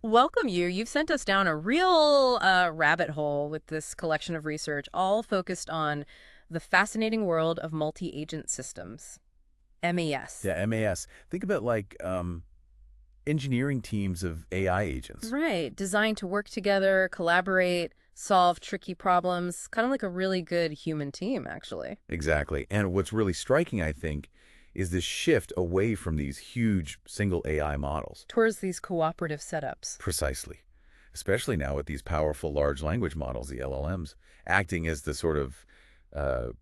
Welcome you. You've sent us down a real rabbit hole with this collection of research, all focused on the fascinating world of multi-agent systems, MES. Yeah, MAS. Think about like engineering teams of AI agents. Right. Designed to work together, collaborate, solve tricky problems, kind of like a really good human team, actually. Exactly. And what's really striking, I think, is this shift away from these huge single AI models. Towards these cooperative setups. Precisely. Especially now with these powerful large language models, the LLMs, acting as the sort of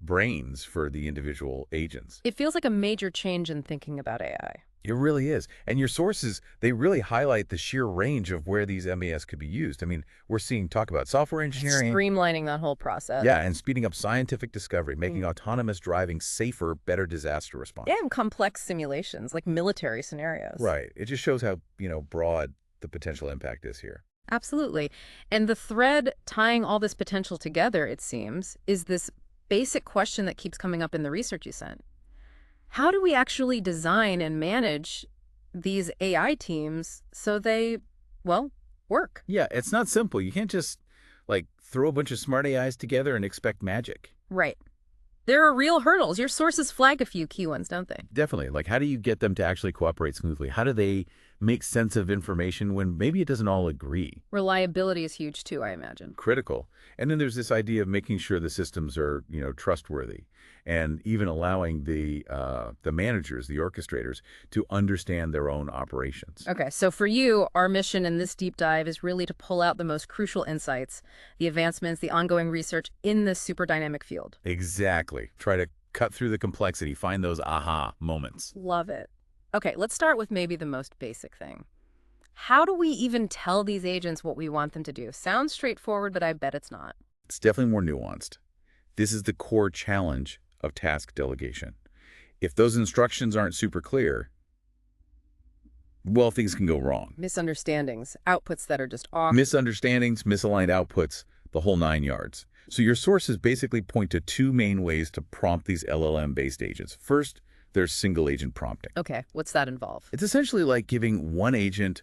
brains for the individual agents. It feels like a major change in thinking about AI. It really is. And your sources, they really highlight the sheer range of where these MES could be used. I mean, we're seeing talk about software engineering. Streamlining that whole process. Yeah, and speeding up scientific discovery, making Mm. autonomous driving safer, better disaster Yeah, response. and complex simulations, like military scenarios. Right. It just shows how, broad the potential impact is here. Absolutely. And the thread tying all this potential together, it seems, is this basic question that keeps coming up in the research you sent. How do we actually design and manage these AI teams so they, well, work? Yeah, it's not simple. You can't just like throw a bunch of smart AIs together and expect magic. Right. There are real hurdles. Your sources flag a few key ones, don't they? Definitely. Like, how do you get them to actually cooperate smoothly? How do they make sense of information when maybe it doesn't all agree? Reliability is huge too, I imagine. Critical. And then there's this idea of making sure the systems are, trustworthy, and even allowing the managers, the orchestrators, to understand their own operations. Okay, so for you, our mission in this deep dive is really to pull out the most crucial insights, the advancements, the ongoing research in this super dynamic field. Exactly. Try to cut through the complexity, find those aha moments. Love it. Okay, let's start with maybe the most basic thing. How do we even tell these agents what we want them to do? Sounds straightforward, but I bet it's not. It's definitely more nuanced. This is the core challenge of task delegation. If those instructions aren't super clear, well, things can go wrong. Misunderstandings, outputs that are just off. Misunderstandings, misaligned outputs, the whole 9 yards. So your sources basically point to two main ways to prompt these LLM-based agents. First, there's single agent prompting. Okay, what's that involve? It's essentially like giving one agent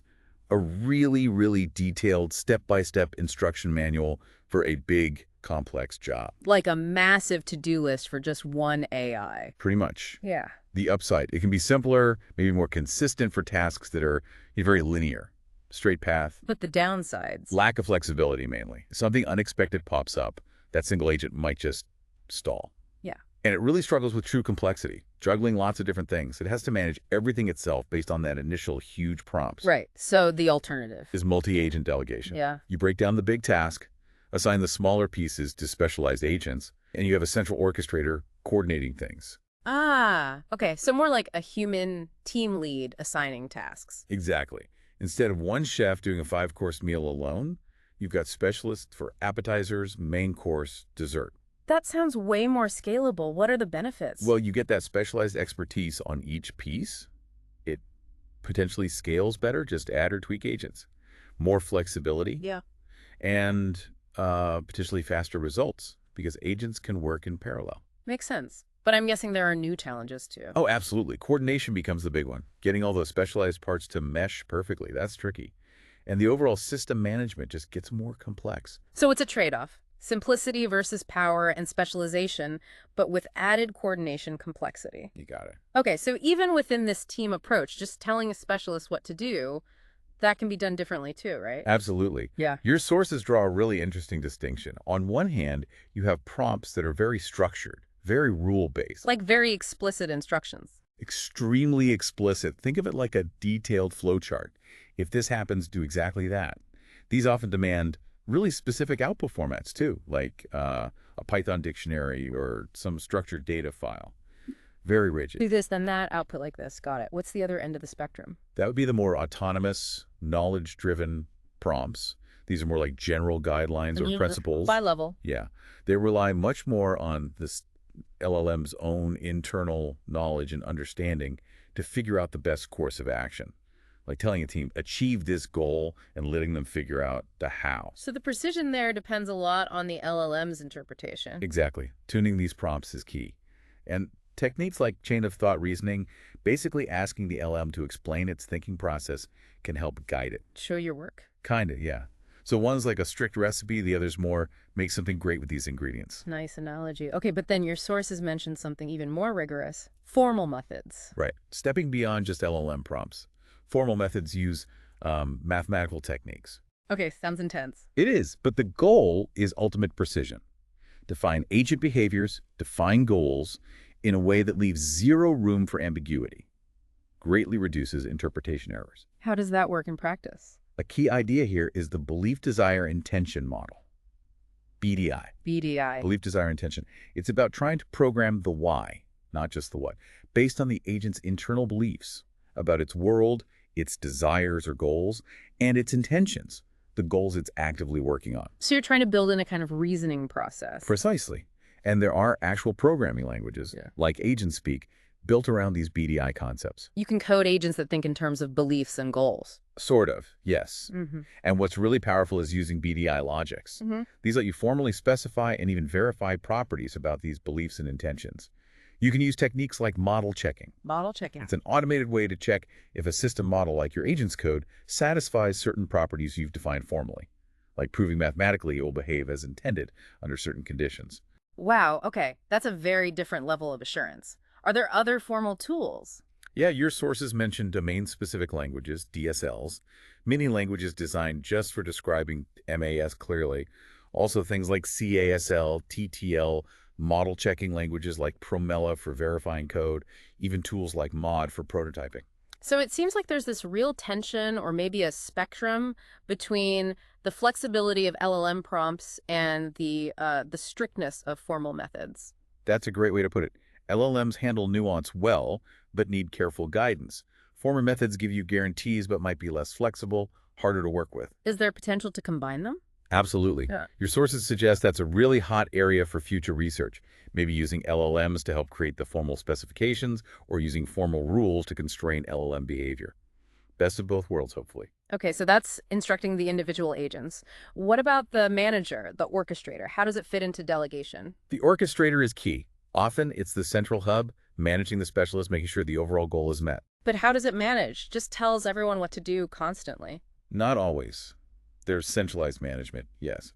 a really, really detailed step-by-step instruction manual for a big, complex job. Like a massive to-do list for just one AI. Pretty much. Yeah. The upside, it can be simpler, maybe more consistent for tasks that are very linear, straight path. But the downsides. Lack of flexibility, mainly. Something unexpected pops up, that single agent might just stall. Yeah. And it really struggles with true complexity, juggling lots of different things. It has to manage everything itself based on that initial huge prompts. Right. So the alternative. Is multi-agent delegation. Yeah. You break down the big task, assign the smaller pieces to specialized agents, and you have a central orchestrator coordinating things. Ah, okay. So more like a human team lead assigning tasks. Exactly. Instead of one chef doing a 5-course meal alone, you've got specialists for appetizers, main course, dessert. That sounds way more scalable. What are the benefits? Well, you get that specialized expertise on each piece. It potentially scales better, just add or tweak agents. More flexibility. Yeah. And potentially faster results because agents can work in parallel. Makes sense. But I'm guessing there are new challenges too. Oh, absolutely. Coordination becomes the big one. Getting all those specialized parts to mesh perfectly, that's tricky. And the overall system management just gets more complex. So it's a trade-off. Simplicity versus power and specialization, but with added coordination complexity. You got it. Okay, so even within this team approach, just telling a specialist what to do, that can be done differently too, right? Absolutely. Yeah. Your sources draw a really interesting distinction. On one hand, you have prompts that are very structured, very rule-based. Like very explicit instructions. Extremely explicit. Think of it like a detailed flowchart. If this happens, do exactly that. These often demand really specific output formats too, like a Python dictionary or some structured data file. Very rigid. Do this, then that, output like this. Got it. What's the other end of the spectrum? That would be the more autonomous, knowledge-driven prompts. These are more like general guidelines or principles. By level. Yeah. They rely much more on this LLM's own internal knowledge and understanding to figure out the best course of action. Like telling a team, achieve this goal and letting them figure out the how. So the precision there depends a lot on the LLM's interpretation. Exactly. Tuning these prompts is key. And Techniques like chain of thought reasoning, basically asking the LM to explain its thinking process, can help guide it. Show your work. Kinda, yeah. So one's like a strict recipe, the other's more make something great with these ingredients. Nice analogy. Okay, but then your sources mentioned something even more rigorous. Formal methods. Right. Stepping beyond just LLM prompts. Formal methods use mathematical techniques. Okay, sounds intense. It is, but the goal is ultimate precision. Define agent behaviors, define goals in a way that leaves zero room for ambiguity. Greatly reduces interpretation errors. How does that work in practice? A key idea here is the belief, desire, intention model. BDI. BDI. Belief, desire, intention. It's about trying to program the why, not just the what, based on the agent's internal beliefs about its world, its desires or goals, and its intentions, the goals it's actively working on. So you're trying to build in a kind of reasoning process. Precisely. And there are actual programming languages, like AgentSpeak, built around these BDI concepts. You can code agents that think in terms of beliefs and goals. Sort of, yes. And what's really powerful is using BDI logics. These let you formally specify and even verify properties about these beliefs and intentions. You can use techniques like model checking. Model checking. It's an automated way to check if a system model like your agent's code satisfies certain properties you've defined formally, like proving mathematically it will behave as intended under certain conditions. Wow, okay. That's a very different level of assurance. Are there other formal tools? Yeah, your sources mention domain-specific languages, DSLs, many languages designed just for describing MAS clearly. Also things like CASL, TTL, model checking languages like Promella for verifying code, even tools like Mod for prototyping. So it seems like there's this real tension or maybe a spectrum between the flexibility of LLM prompts and the strictness of formal methods. That's a great way to put it. LLMs handle nuance well, but need careful guidance. Former methods give you guarantees but might be less flexible, harder to work with. Is there potential to combine them? Absolutely. Yeah. Your sources suggest that's a really hot area for future research, maybe using LLMs to help create the formal specifications or using formal rules to constrain LLM behavior. Best of both worlds, hopefully. Okay, so that's instructing the individual agents. What about the manager, the orchestrator? How does it fit into delegation? The orchestrator is key. Often, it's the central hub, managing the specialist, making sure the overall goal is met. But how does it manage? Just tells everyone what to do constantly. Not always. There's centralized management, yes.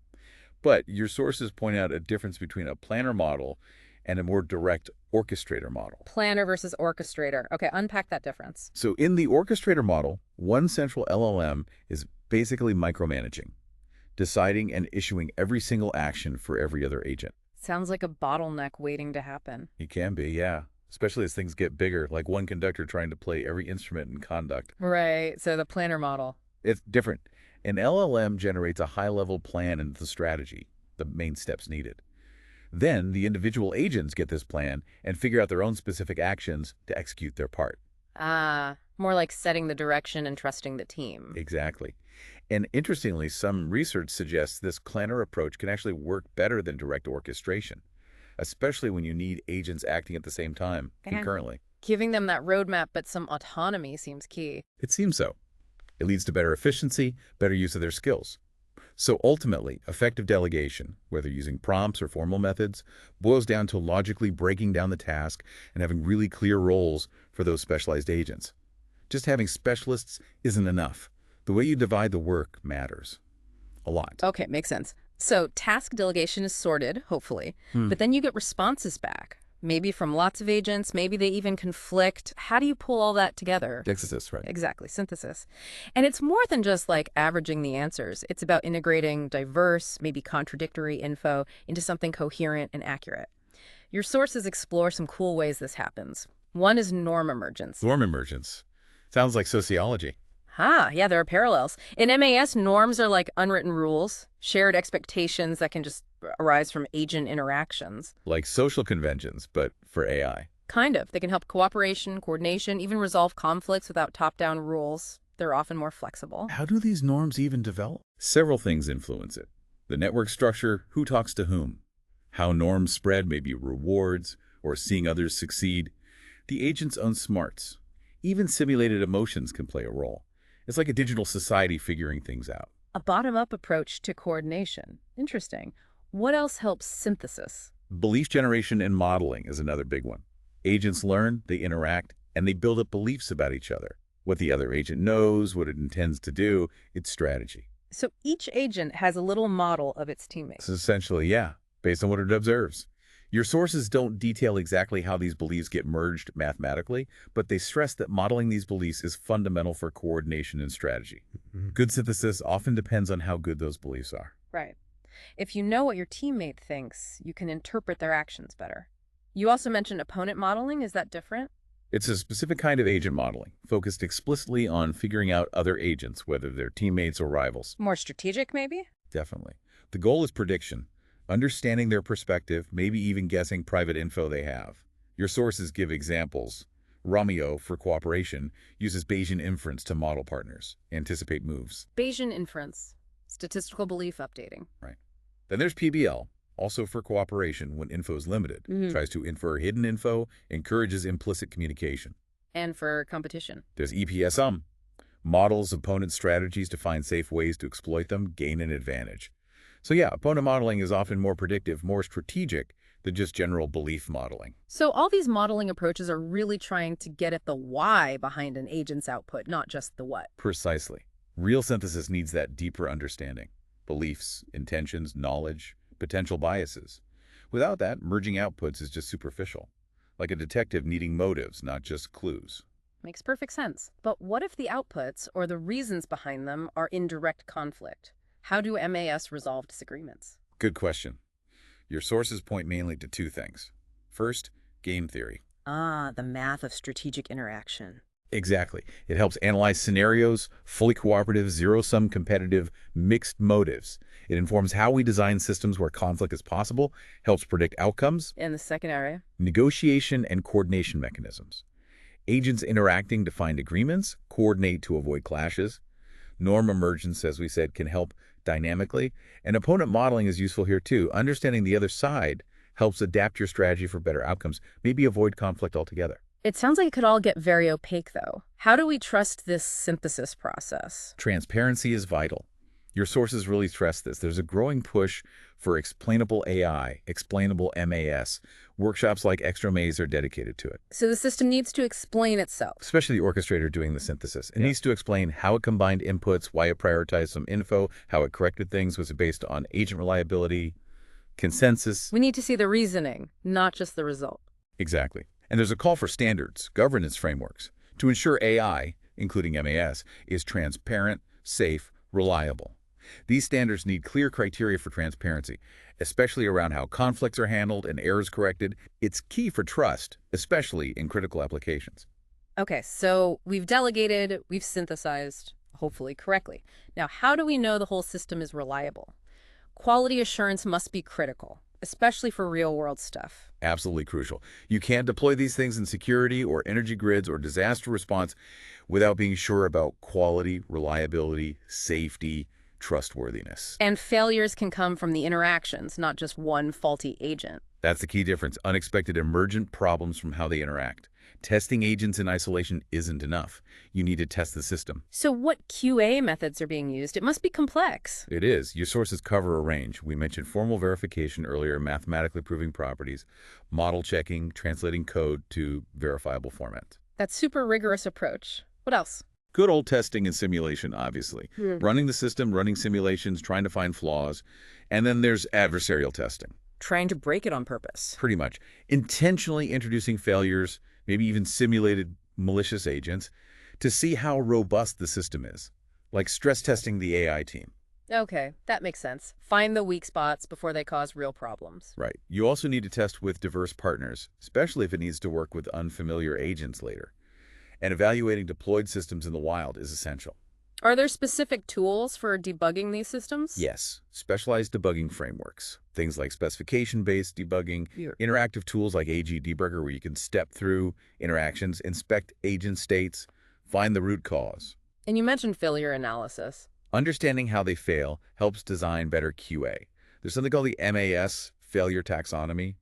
But your sources point out a difference between a planner model and a more direct orchestrator model. Planner versus orchestrator. Okay, unpack that difference. So in the orchestrator model, one central LLM is basically micromanaging, deciding and issuing every single action for every other agent. Sounds like a bottleneck waiting to happen. It can be, yeah. Especially as things get bigger, like one conductor trying to play every instrument in conduct. Right, so the planner model. It's different. An LLM generates a high-level plan and the strategy, the main steps needed. Then the individual agents get this plan and figure out their own specific actions to execute their part. Ah, more like setting the direction and trusting the team. Exactly. And interestingly, some research suggests this planner approach can actually work better than direct orchestration, especially when you need agents acting at the same time, concurrently. Giving them that roadmap but some autonomy seems key. It seems so. It leads to better efficiency, better use of their skills. So ultimately, effective delegation, whether using prompts or formal methods, boils down to logically breaking down the task and having really clear roles for those specialized agents. Just having specialists isn't enough. The way you divide the work matters a lot. Okay, makes sense. So task delegation is sorted, hopefully, but then you get responses back. Maybe from lots of agents, maybe they even conflict. How do you pull all that together? Synthesis, right? Exactly, synthesis. And it's more than just like averaging the answers. It's about integrating diverse, maybe contradictory info into something coherent and accurate. Your sources explore some cool ways this happens. One is norm emergence. Norm emergence. Sounds like sociology. Yeah, there are parallels. In MAS, norms are like unwritten rules, shared expectations that can just arise from agent interactions. Like social conventions, but for AI. Kind of. They can help cooperation, coordination, even resolve conflicts without top-down rules. They're often more flexible. How do these norms even develop? Several things influence it. The network structure, who talks to whom. How norms spread, maybe rewards, or seeing others succeed. The agent's own smarts. Even simulated emotions can play a role. It's like a digital society figuring things out. A bottom-up approach to coordination. Interesting. What else helps synthesis? Belief generation and modeling is another big one. Agents learn, they interact, and they build up beliefs about each other. What the other agent knows, what it intends to do, its strategy. So each agent has a little model of its It's teammate. essentially, yeah, based on what it observes. Your sources don't detail exactly how these beliefs get merged mathematically, but they stress that modeling these beliefs is fundamental for coordination and strategy. Good synthesis often depends on how good those beliefs are. Right. If you know what your teammate thinks, you can interpret their actions better. You also mentioned opponent modeling. Is that different? It's a specific kind of agent modeling, focused explicitly on figuring out other agents, whether they're teammates or rivals. More strategic, maybe? Definitely. The goal is prediction, understanding their perspective, maybe even guessing private info they have. Your sources give examples. Romeo, for cooperation, uses Bayesian inference to model partners, anticipate moves. Bayesian inference. Statistical belief updating. Right. Then there's PBL, also for cooperation when info is limited. Tries to infer hidden info, encourages implicit communication. And for competition. There's EPSM, models opponent strategies to find safe ways to exploit them, gain an advantage. So yeah, opponent modeling is often more predictive, more strategic than just general belief modeling. So all these modeling approaches are really trying to get at the why behind an agent's output, not just the what. Precisely. Real synthesis needs that deeper understanding. Beliefs, intentions, knowledge, potential biases. Without that, merging outputs is just superficial. Like a detective needing motives, not just clues. Makes perfect sense. But what if the outputs, or the reasons behind them, are in direct conflict? How do MAS resolve disagreements? Good question. Your sources point mainly to two things. First, game theory. Ah, the math of strategic interaction. Exactly. It helps analyze scenarios, fully cooperative, zero-sum competitive, mixed motives. It informs how we design systems where conflict is possible, helps predict outcomes, And the second area? negotiation and coordination mechanisms. Agents interacting to find agreements, coordinate to avoid clashes. Norm emergence, as we said, can help dynamically. And opponent modeling is useful here too. Understanding the other side helps adapt your strategy for better outcomes, maybe avoid conflict altogether. It sounds like it could all get very opaque, though. How do we trust this synthesis process? Transparency is vital. Your sources really stress this. There's a growing push for explainable AI, explainable MAS. Workshops like Extra Maze are dedicated to it. So the system needs to explain itself. Especially the orchestrator doing the synthesis. It needs to explain how it combined inputs, why it prioritized some info, how it corrected things, was it based on agent reliability, consensus. We need to see the reasoning, not just the result. Exactly. And there's a call for standards, governance frameworks, to ensure AI, including MAS, is transparent, safe, reliable. These standards need clear criteria for transparency, especially around how conflicts are handled and errors corrected. It's key for trust, especially in critical applications. Okay, so we've delegated, we've synthesized, hopefully correctly. Now, how do we know the whole system is reliable? Quality assurance must be critical, especially for real-world stuff. Absolutely crucial. You can't deploy these things in security or energy grids or disaster response without being sure about quality, reliability, safety, trustworthiness. And failures can come from the interactions, not just one faulty agent. That's the key difference. Unexpected emergent problems from how they interact. Testing agents in isolation isn't enough. You need to test the system. So what QA methods are being used? It must be complex. It is. Your sources cover a range. We mentioned formal verification earlier, mathematically proving properties, model checking, translating code to verifiable formats. That's super rigorous approach. What else? Good old testing and simulation, obviously. Running the system, running simulations, trying to find flaws. And then there's adversarial testing. Trying to break it on purpose. Pretty much. Intentionally introducing failures, maybe even simulated malicious agents, to see how robust the system is. Like stress testing the AI team. Okay, that makes sense. Find the weak spots before they cause real problems. Right. You also need to test with diverse partners, especially if it needs to work with unfamiliar agents later. And evaluating deployed systems in the wild is essential. Are there specific tools for debugging these systems? Yes, specialized debugging frameworks. Things like specification-based debugging, interactive tools like AG Debugger where you can step through interactions, inspect agent states, find the root cause. And you mentioned failure analysis. Understanding how they fail helps design better QA. There's something called the MAS failure taxonomy,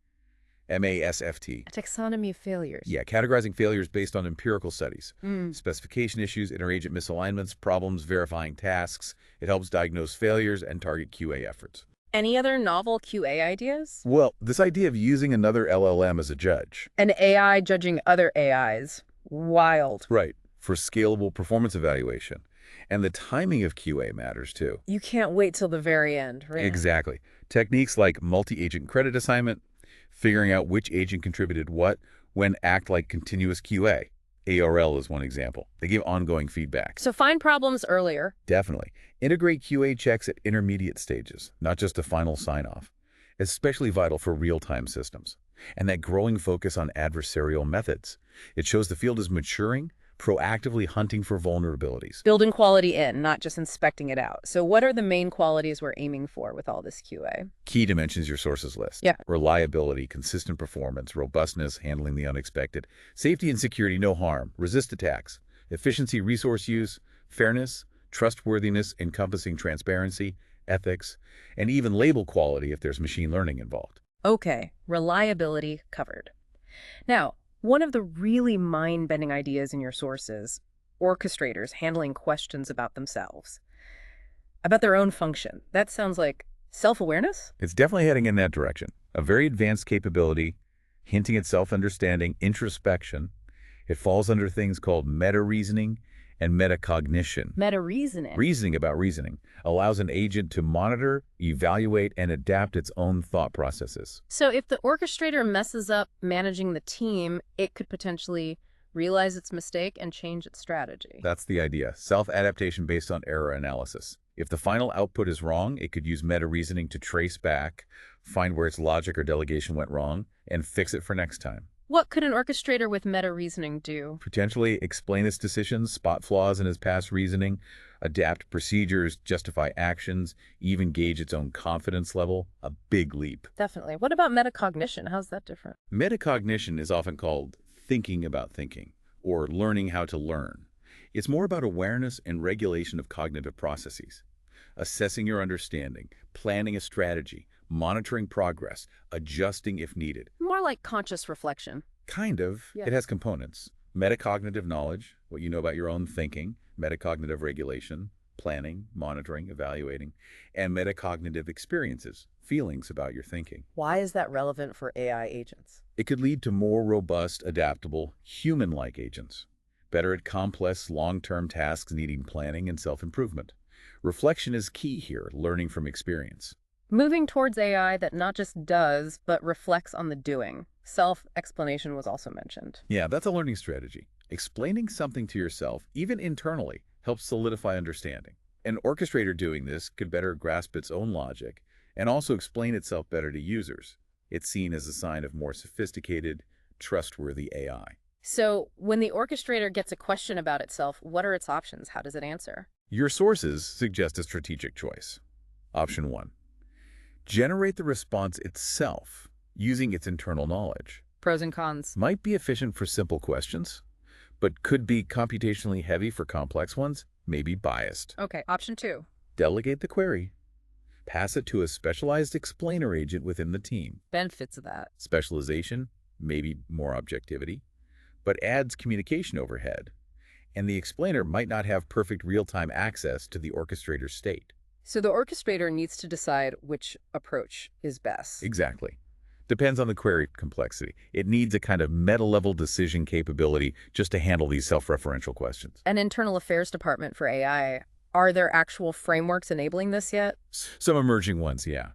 MASFT. A taxonomy of failures. Yeah, categorizing failures based on empirical studies. Specification issues, interagent misalignments, problems, verifying tasks. It helps diagnose failures and target QA efforts. Any other novel QA ideas? Well, this idea of using another LLM as a judge. An AI judging other AIs. Wild. Right. For scalable performance evaluation. And the timing of QA matters too. You can't wait till the very end, right? Exactly. Techniques like multi-agent credit assignment, figuring out which agent contributed what, when act like continuous QA. ARL is one example. They give ongoing feedback. So find problems earlier. Definitely. Integrate QA checks at intermediate stages, not just a final sign-off. Especially vital for real-time systems. And that growing focus on adversarial methods. It shows the field is maturing, proactively hunting for vulnerabilities. Building quality in, not just inspecting it out. So what are the main qualities we're aiming for with all this QA? Key dimensions your sources list. Yeah. Reliability, consistent performance, robustness, handling the unexpected, safety and security, no harm, resist attacks, efficiency, resource use, fairness, trustworthiness, encompassing transparency, ethics, and even label quality if there's machine learning involved. Okay, reliability covered. Now, one of the really mind-bending ideas in your sources, orchestrators handling questions about themselves, about their own function. That sounds like self-awareness? It's definitely heading in that direction. A very advanced capability, hinting at self-understanding, introspection. It falls under things called meta-reasoning and metacognition. Meta-reasoning. Reasoning about reasoning allows an agent to monitor, evaluate, and adapt its own thought processes. So if the orchestrator messes up managing the team, it could potentially realize its mistake and change its strategy. That's the idea. Self-adaptation based on error analysis. If the final output is wrong, it could use meta-reasoning to trace back, find where its logic or delegation went wrong, and fix it for next time. What could an orchestrator with meta-reasoning do? Potentially explain its decisions, spot flaws in its past reasoning, adapt procedures, justify actions, even gauge its own confidence level. A big leap. Definitely. What about metacognition? How's that different? Metacognition is often called thinking about thinking or learning how to learn. It's more about awareness and regulation of cognitive processes, assessing your understanding, planning a strategy, monitoring progress, adjusting if needed. More like conscious reflection. Kind of. Yeah. It has components. Metacognitive knowledge, what you know about your own thinking, metacognitive regulation, planning, monitoring, evaluating, and metacognitive experiences, feelings about your thinking. Why is that relevant for AI agents? It could lead to more robust, adaptable, human-like agents, better at complex, long-term tasks needing planning and self-improvement. Reflection is key here, learning from experience. Moving towards AI that not just does, but reflects on the doing. Self-explanation was also mentioned. Yeah, that's a learning strategy. Explaining something to yourself, even internally, helps solidify understanding. An orchestrator doing this could better grasp its own logic and also explain itself better to users. It's seen as a sign of more sophisticated, trustworthy AI. So when the orchestrator gets a question about itself, what are its options? How does it answer? Your sources suggest a strategic choice. Option 1. Generate the response itself, using its internal knowledge. Pros and cons. Might be efficient for simple questions, but could be computationally heavy for complex ones, maybe biased. Okay, option 2. Delegate the query. Pass it to a specialized explainer agent within the team. Benefits of that. Specialization, maybe more objectivity, but adds communication overhead. And the explainer might not have perfect real-time access to the orchestrator's state. So the orchestrator needs to decide which approach is best. Exactly. Depends on the query complexity. It needs a kind of meta-level decision capability just to handle these self-referential questions. An internal affairs department for AI, are there actual frameworks enabling this yet? Some emerging ones, yeah.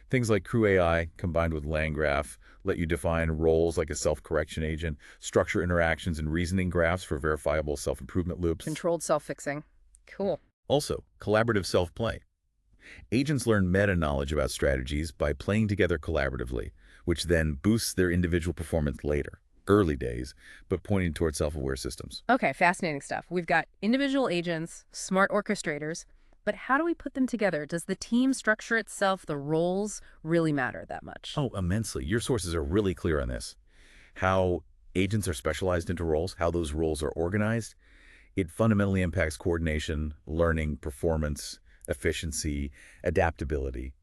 Things like Crew AI combined with LangGraph let you define roles like a self-correction agent, structure interactions and reasoning graphs for verifiable self-improvement loops. Controlled self-fixing. Cool. Also, collaborative self-play. Agents learn meta-knowledge about strategies by playing together collaboratively, which then boosts their individual performance later. Early days, but pointing toward self-aware systems. Okay, fascinating stuff. We've got individual agents, smart orchestrators, but how do we put them together? Does the team structure itself, the roles, really matter that much? Oh, immensely. Your sources are really clear on this. How agents are specialized into roles, how those roles are organized. It fundamentally impacts coordination, learning, performance, efficiency, adaptability,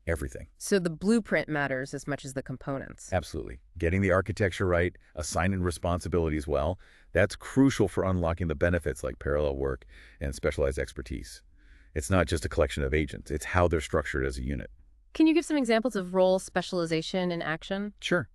everything. So the blueprint matters as much as the components. Absolutely. Getting the architecture right, assigning responsibilities well, that's crucial for unlocking the benefits like parallel work and specialized expertise. It's not just a collection of agents, it's how they're structured as a unit. Can you give some examples of role specialization in action? Sure.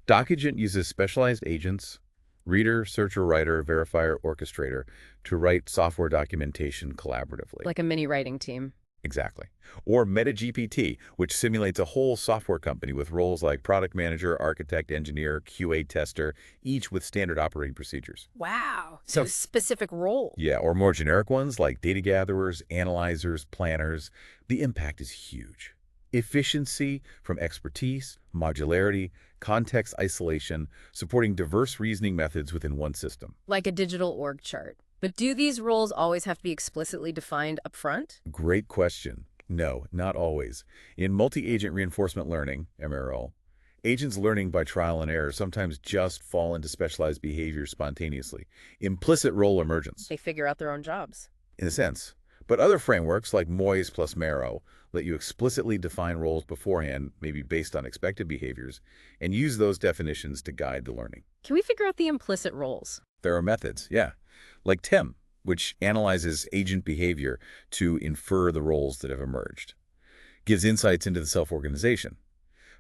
DocAgent uses specialized agents, reader, searcher, writer, verifier, orchestrator, to write software documentation collaboratively. Like a mini writing team. Exactly. Or MetaGPT, which simulates a whole software company with roles like product manager, architect, engineer, QA tester, each with standard operating procedures. Wow. So specific role. Yeah, or more generic ones like data gatherers, analyzers, planners. The impact is huge. Efficiency from expertise, modularity, context isolation, supporting diverse reasoning methods within one system. Like a digital org chart. But do these roles always have to be explicitly defined up front? Great question. No, not always. In multi-agent reinforcement learning, MRL, agents learning by trial and error sometimes just fall into specialized behavior spontaneously. Implicit role emergence, They figure out their own jobs. in a sense. But other frameworks like Moyes plus Marrow let you explicitly define roles beforehand, maybe based on expected behaviors, and use those definitions to guide the learning. Can we figure out the implicit roles? There are methods, yeah, like TEM, which analyzes agent behavior to infer the roles that have emerged, gives insights into the self-organization.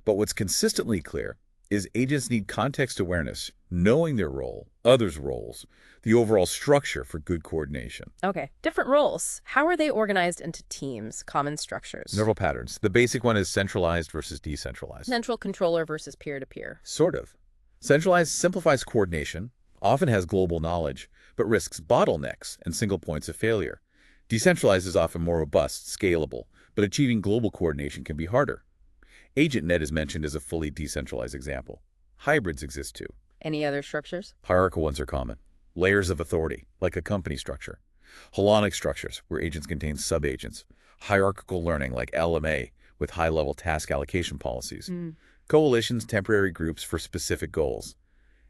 But what's consistently clear is agents need context awareness, knowing their role, others' roles, the overall structure for good coordination. Okay, different roles. How are they organized into teams, common structures? Several patterns. The basic one is centralized versus decentralized. Central controller versus peer-to-peer. Sort of. Centralized simplifies coordination, often has global knowledge, but risks bottlenecks and single points of failure. Decentralized is often more robust, scalable, but achieving global coordination can be harder. AgentNet is mentioned as a fully decentralized example. Hybrids exist too. Any other structures? Hierarchical ones are common. Layers of authority, like a company structure. Holonic structures, where agents contain subagents. Hierarchical learning, like LMA, with high-level task allocation policies. Coalitions, temporary groups for specific goals.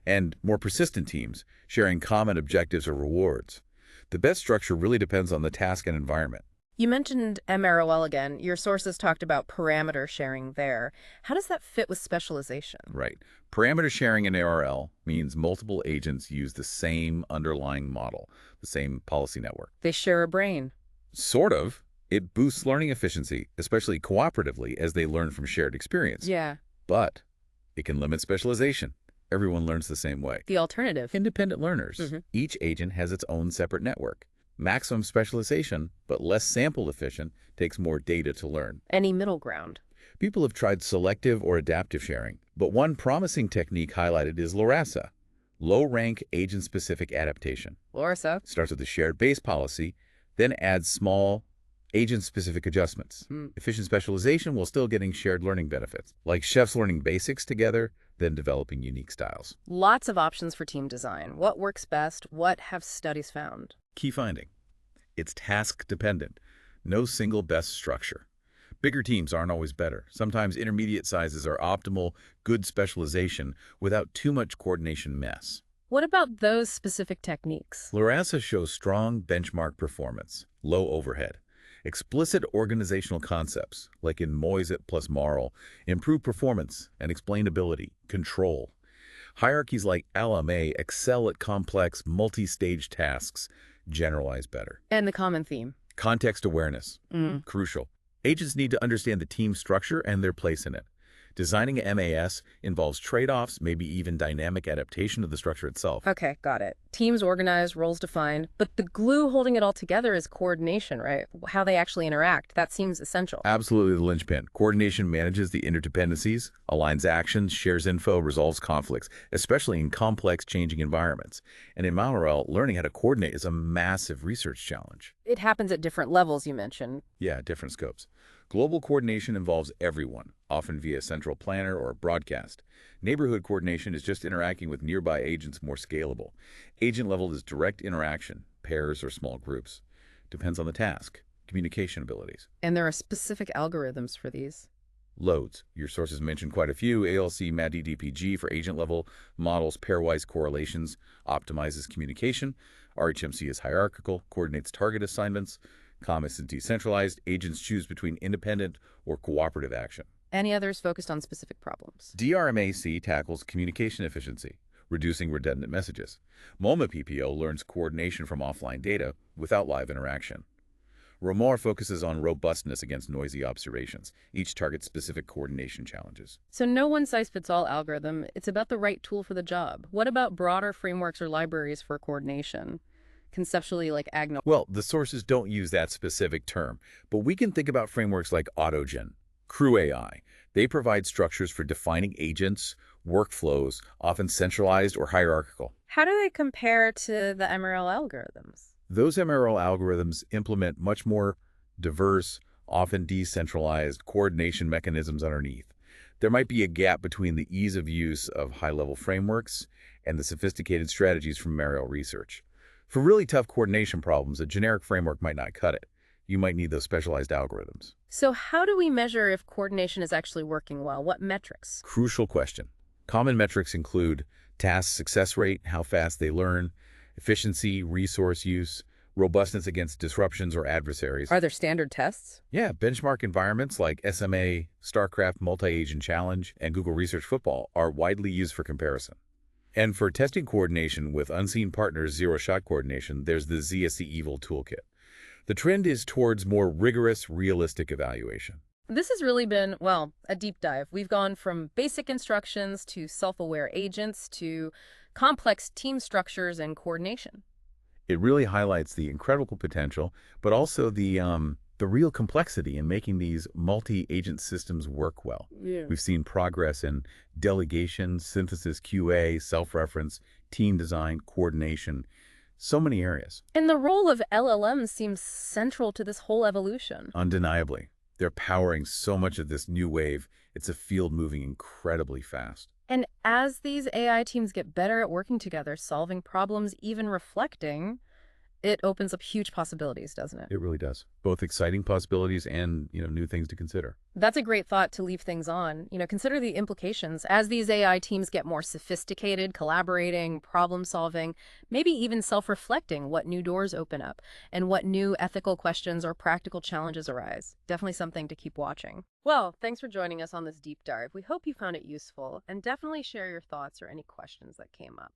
And more persistent teams, sharing common objectives or rewards. The best structure really depends on the task and environment. You mentioned MROL again. Your sources talked about parameter sharing there. How does that fit with specialization? Right. Parameter sharing in ARL means multiple agents use the same underlying model, the same policy network. They share a brain. Sort of. It boosts learning efficiency, especially cooperatively, as they learn from shared experience. Yeah. But it can limit specialization. Everyone learns the same way. The alternative. Independent learners. Each agent has its own separate network. Maximum specialization, but less sample efficient, takes more data to learn. Any middle ground. People have tried selective or adaptive sharing, but one promising technique highlighted is LoRaSA, low-rank agent-specific adaptation. LoRaSA. Starts with a shared base policy, then adds small agent-specific adjustments. Efficient specialization while still getting shared learning benefits, like chefs learning basics together, then developing unique styles. Lots of options for team design. What works best? What have studies found? Key finding: it's task-dependent. No single best structure. Bigger teams aren't always better. Sometimes intermediate sizes are optimal, good specialization without too much coordination mess. What about those specific techniques? LoRaSA shows strong benchmark performance, low overhead. Explicit organizational concepts, like in Moyes plus Marl, improve performance and explainability, control. Hierarchies like LMA excel at complex, multi-stage tasks, generalize better. And the common theme. Context awareness, crucial. Agents need to understand the team structure and their place in it. Designing a MAS involves trade-offs, maybe even dynamic adaptation of the structure itself. Okay, got it. Teams organized, roles defined, but the glue holding it all together is coordination, right? How they actually interact. That seems essential. Absolutely the linchpin. Coordination manages the interdependencies, aligns actions, shares info, resolves conflicts, especially in complex, changing environments. And in Monorail, learning how to coordinate is a massive research challenge. It happens at different levels, you mentioned. Yeah, different scopes. Global coordination involves everyone, often via central planner or broadcast. Neighborhood coordination is just interacting with nearby agents more scalable. Agent level is direct interaction, pairs or small groups. Depends on the task, communication abilities. And there are specific algorithms for these. Loads. Your sources mentioned quite a few. ALC MADDPG for agent level, models pairwise correlations, optimizes communication. RHMC is hierarchical, coordinates target assignments. COMIS is decentralized. Agents choose between independent or cooperative action. Any others focused on specific problems? DRMAC tackles communication efficiency, reducing redundant messages. MoMA PPO learns coordination from offline data without live interaction. Romar focuses on robustness against noisy observations. Each targets specific coordination challenges. So no one-size-fits-all algorithm. It's about the right tool for the job. What about broader frameworks or libraries for coordination? Conceptually, like Agno. Well, the sources don't use that specific term, but we can think about frameworks like Autogen, Crew AI. They provide structures for defining agents, workflows, often centralized or hierarchical. How do they compare to the MRL algorithms? Those MRL algorithms implement much more diverse, often decentralized coordination mechanisms underneath. There might be a gap between the ease of use of high-level frameworks and the sophisticated strategies from MRL research. For really tough coordination problems, a generic framework might not cut it. You might need those specialized algorithms. So how do we measure if coordination is actually working well? What metrics? Crucial question. Common metrics include task success rate, how fast they learn, efficiency, resource use, robustness against disruptions or adversaries. Are there standard tests? Yeah, benchmark environments like SMA, StarCraft Multi-Agent Challenge, and Google Research Football are widely used for comparison. And for testing coordination with unseen partners, zero-shot coordination, there's the ZSC Evil Toolkit. The trend is towards more rigorous, realistic evaluation. This has really been, well, a deep dive. We've gone from basic instructions to self-aware agents to complex team structures and coordination. It really highlights the incredible potential, but also the real complexity in making these multi-agent systems work well. Yeah. We've seen progress in delegation, synthesis QA, self-reference, team design, coordination, so many areas. And the role of LLMs seems central to this whole evolution. Undeniably, they're powering so much of this new wave. It's a field moving incredibly fast. And as these AI teams get better at working together, solving problems, even reflecting, it opens up huge possibilities, doesn't it? It really does. Both exciting possibilities and, new things to consider. That's a great thought to leave things on. Consider the implications. As these AI teams get more sophisticated, collaborating, problem solving, maybe even self-reflecting, what new doors open up and what new ethical questions or practical challenges arise. Definitely something to keep watching. Well, thanks for joining us on this deep dive. We hope you found it useful, and definitely share your thoughts or any questions that came up.